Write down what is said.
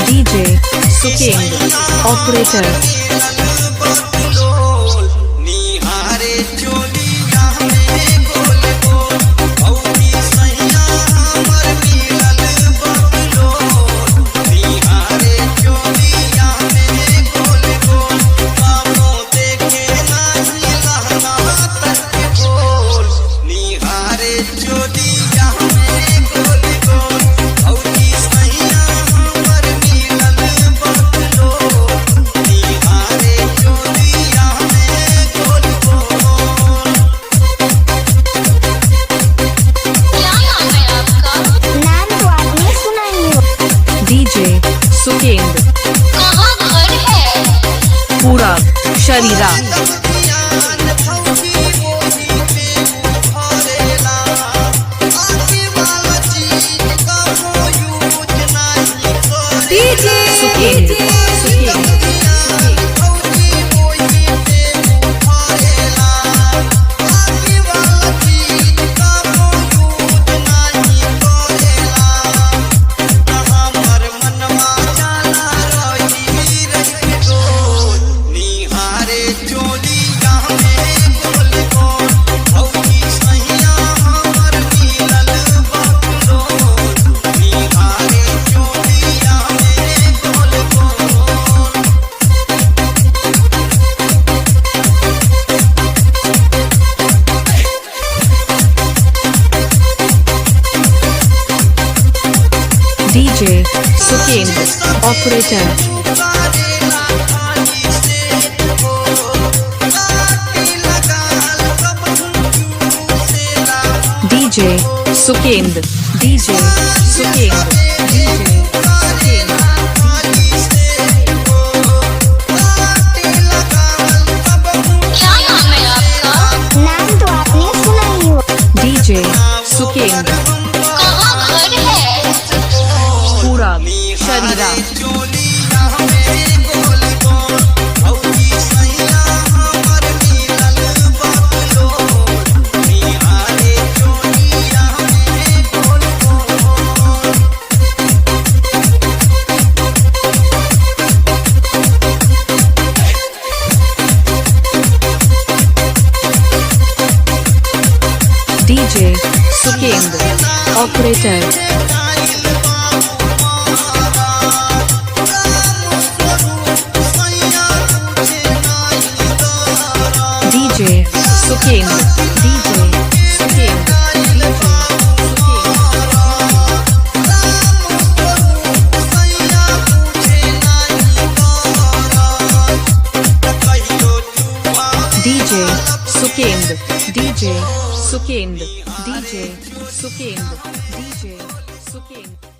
DJ Suking Operator DJ Suking कहाँ घर है? पूरा शरीरा DJ Suking DJ Suking Operator DJ Suking DJ Suking क्या नाम है आपका? नाम तो आपने सुना ही हो। DJ Suking कहाँ घर है? पूरा शरीरा DJ Suking Operator DJ Suking DJ Suking DJ Suking DJ Suking DJ Suking